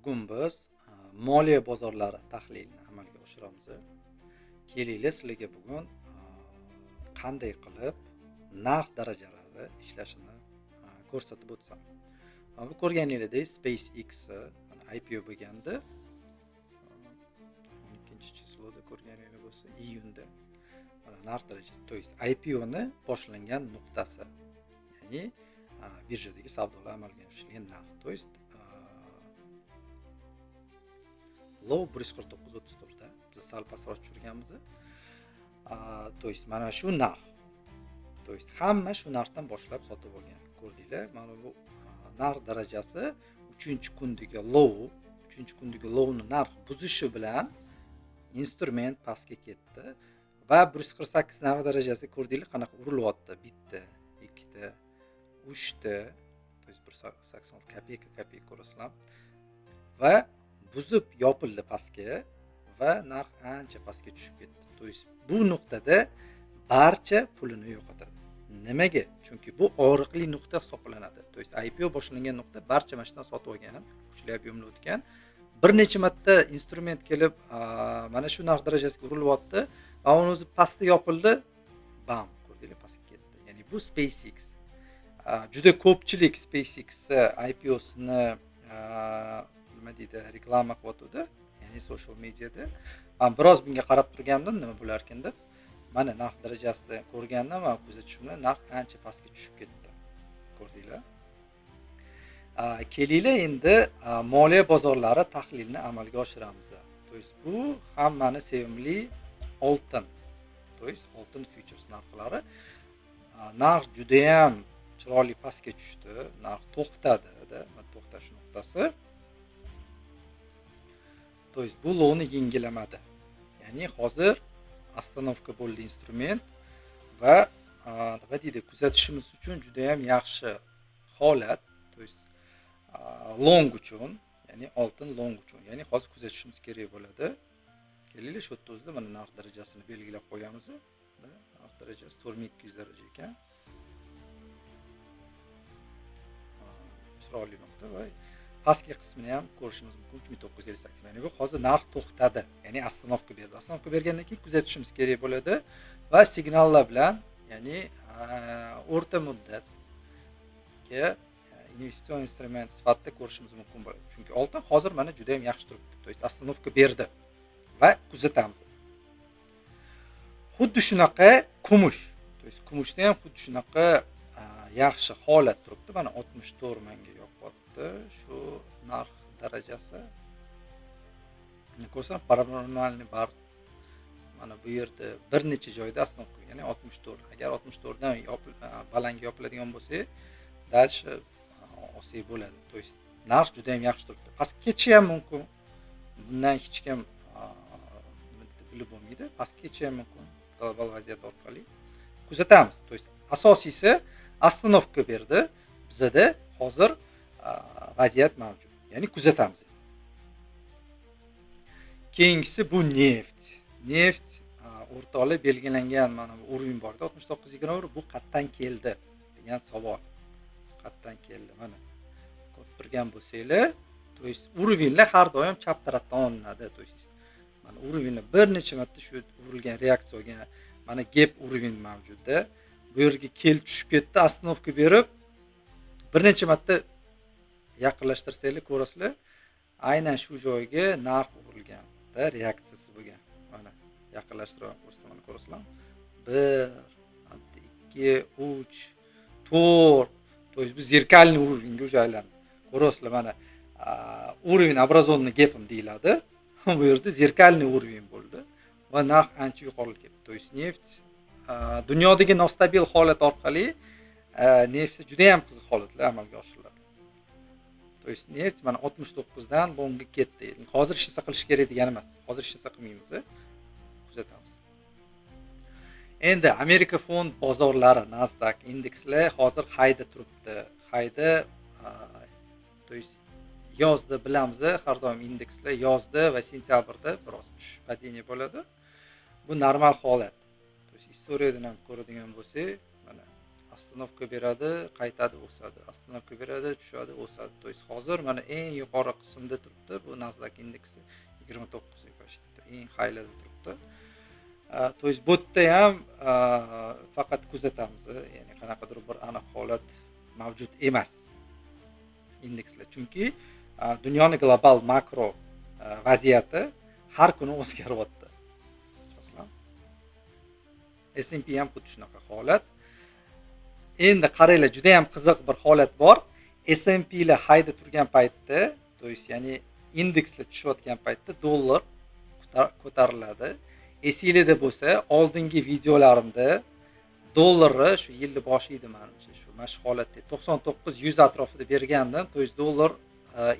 Bugun biz moliya bozorlari tahlilini amalga oshiramiz. Kelinglar sizlarga bugun qanday qilib narx darajalari ishlashini ko'rsatib o'tsam. Bu ko'rganingizdek SpaceX IPO bo'lganda 12-chisiloda ko'rganingiz bo'lsa iyunda narx darajasi, to есть IPO ni boshlangan nuqtasi, ya'ni birjadagi savdolar amalga oshirilgan narx, to есть low 149.34 da biz sal pastroq tushirganmiz. To есть mana shu narx. To есть hamma shu narxdan boshlab sotib olgan. Ko'rdinglar? Mana bu narx darajasi 3-kundagi low ni narx buzishi bilan instrument pastga ketdi va 148 narx darajasi ko'rdinglar qanaqa urilyapti. Bitta, ikkita, uchta, to есть 186 kopeyka ko'rasizlar. Va buzib yopildi pastga va narx ancha pastga tushib ketdi. To есть bu nuqtada barcha pulini yo'qotadi. Nimaga? Chunki bu og'riqli nuqta hisoblanadi. To есть IPO boshlangan nuqta barcha mashinalarni sotib olgan, kuchlab yomlab o'tgan. Bir necha marta instrument kelib mana shu narx darajasiga urilyapti va uni o'zi pastda yopildi, bam, ko'rdinglar, pastga ketdi. Ya'ni bu SpaceX. Juda ko'pchilik SpaceX IPO'sini nima deydi, reklama qilyapti, ya'ni social mediada. Biroz bunga qarab turgandim, nima bo'lar ekan deb. Mana narx darajasini ko'rgandim va kuzatishim bilan narx ancha pastga tushib ketdi. Ko'rdinglar? Kelinglar endi moliya bozorlari tahlilini amalga oshiramiz. To есть bu hammani sevimli oltin. To есть oltin futures narxlari. Narx juda ham chiroyli pastga tushdi, narx to'xtadi, mana to'xtash nuqtasi. To есть bu lowni yengilamadi. Ya'ni hozir ostanovka bo'ldi instrument va nima deydi, kuzatishimiz uchun juda ham yaxshi holat. To есть long uchun, ya'ni oltin long uchun, ya'ni hozir kuzatishimiz kerak bo'ladi. Kelinglar shu yerda o'zida mana narx darajasini belgilab qo'yamiz. Narx darajasi 4200 daraja ekan. Chiroyli nuqta va pastki qismini ham ko'rishimiz mumkin, 3958. Ya'ni bu hozir narx to'xtadi, ya'ni ostanovka berdi. Ostanovka bergandan keyin kuzatishimiz kerak bo'ladi va signallar bilan, ya'ni o'rta muddatga investitsion instrument sifatida ko'rishimiz mumkin bo'ladi. Chunki oltin hozir mana juda ham yaxshi turibdi. To есть ostanovka berdi va kuzatamiz. Xuddi shunaqa kumush. To есть kumushda ham xuddi shunaqa yaxshi holat turibdi. Mana 64 manga yoqyapti shu narx darajasi. Ko'rsan, paranormalniy bar mana bu yerda bir necha joyda ostanovka, ya'ni 64. Agar 64 dan balandga yopiladigan bo'lsa, dalshi olsak bo'ladi. To есть narx juda ham yaxshi turibdi. Pastga ketishi ham mumkin. Bundan hech kim bilib bo'lmaydi. Pastga ketishi ham mumkin. Global vaziyat orqali kuzatamiz. To есть asosiysi ostanovka berdi. Bizda hozir vaziyat mavjud. Ya'ni kuzatamiz. Keyingisi bu neft. Neft o'rtoqlik belgilangan mana bu urovin borda 69.20 bu qayerdan keldi degan savol. Qayerdan keldi? Mana ko'rib turgan bo'lsanglar, to есть urovinlar har doim chap tarafdan olinadi. To есть mana urovinlar bir necha marta shu urilgan reaksiyaga mana gap urovin mavjudda. Bu yerga kel tushib ketdi, ostanovka berib bir necha marta yaqinlashtirsanglar ko'rasizlar, aynan shu joyga narx urilgan, reaksiyasi bo'lgan. Mana yaqinlashtirib ko'rsataman, ko'rasizlar. 1, 2, 3, 4. To есть bu zerkalniy urovinga o'sha aylandi. Ko'rasizlar, mana urovin образованный gapim deyiladi. Bu yerda zerkalniy urovin bo'ldi va narx ancha yuqoriga ketdi. To есть neft dunyodagi nostabil holat orqali neft juda ham qiziq holatlar amalga oshiriladi. To есть neft mana 69 dan longga ketdi. Hozir hech narsa qilish kerak degani emas. Hozir hech narsa qilmaymiz. Kuzatamiz. Endi Amerika fond bozorlari, Nasdaq indekslar hozir hayda turibdi. Hayda, to есть yozda bilamiz, har doim indekslar yozda va sentyabrda biroz tushish padeniya bo'ladi. Bu normal holat. To есть historiyadan ham ko'radigan bo'lsak, mana ostanovka beradi, qaytadi, o'sadi, ostanovka beradi, tushadi, o'sadi. То есть hozir mana eng yuqori qismda turibdi. Bu Nasdaq indeksi 29 почти eng haylada turibdi. То есть bu yerda ham faqat kuzatamiz, ya'ni qanaqadir bir aniq holat mavjud emas indekslar. Chunki dunyoning global makro vaziyati har kuni o'zgaryapti. S&P ham xuddi shunaqa holat. Endi qaranglar, juda ham qiziq bir holat bor. S&P lar hayda turgan paytda, to есть ya'ni indekslar tushayotgan paytda dollar ko'tariladi. Esingizda bo'lsa, oldingi videolarimda dollarni shu yilni boshi edi menimcha, mana shu holatda 99-100 atrofida bergandim. To есть dollar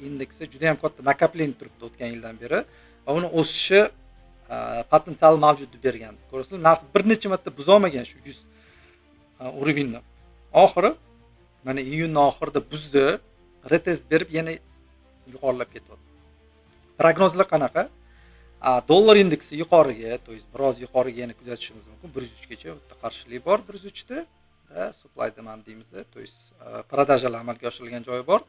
indeksi juda ham katta nakapleniya turibdi o'tgan yildan beri va uni o'sishi potensial mavjud deb bergan. Ko'rasizlar, narx bir necha marta buzolmagan shu 100 urovingni. Oxiri mana iyunning oxirida buzdi, retest berib yana yuqorilab ketyapti. Prognozlar qanaqa? Dollar indeksi yuqoriga, to есть biroz yuqoriga yana kuzatishimiz mumkin. 103 gacha o'tda qarshilik bor 103 da. Supply demand deymiz, to есть prodajalar amalga oshirilgan joyi bor.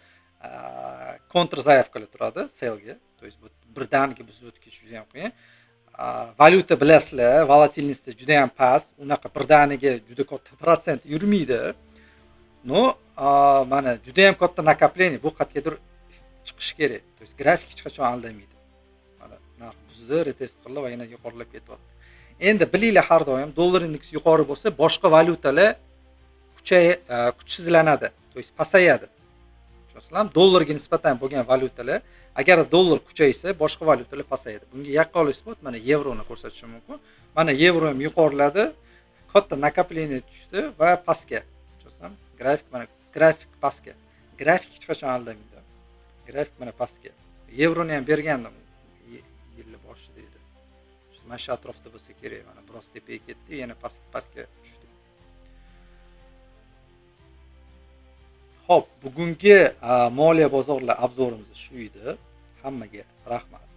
Kontr zaявkalar turadi sellga, to есть bu birdaniga buzib o'tkish juda ham qiyin. Valyuta bilasizlar, volatilность juda ham past, unaqa birdaniga juda katta protsent yurmaydi. No, mana juda ham katta nakapleniya bu qatgadir chiqish kerak. To есть grafik hech qachon aldamaydi. Mana narx buzdi, retest qildi va yana yuqorilab ketyapti. Endi bilinglar, har doim dollar indeksi yuqori bo'lsa, boshqa valyutalar kuchsizlanadi, to есть pasayadi. Tushunasizlarmi? Dollarga nisbatan bo'lgan valyutalar, agar dollar kuchaysa, boshqa valyutalar pasayadi. Bunga yaqqol isbot mana yevroni ko'rsatishim mumkin. Mana yevro ham yuqoriladi, katta nakapleniya tushdi va pastga. Tushunasizlarmi? Grafik mana grafik pastga. Grafik hech qachon aldamaydi. Grafik mana pastga. Yevroni ham bergandim yilni boshida edi. Mana shu atrofda bo'lsa kerak, mana biroz tepaga ketdi, yana pastga tushdi. Xo'p, bugungi moliya bozorlar obzorimiz shu edi. Hammaga rahmat.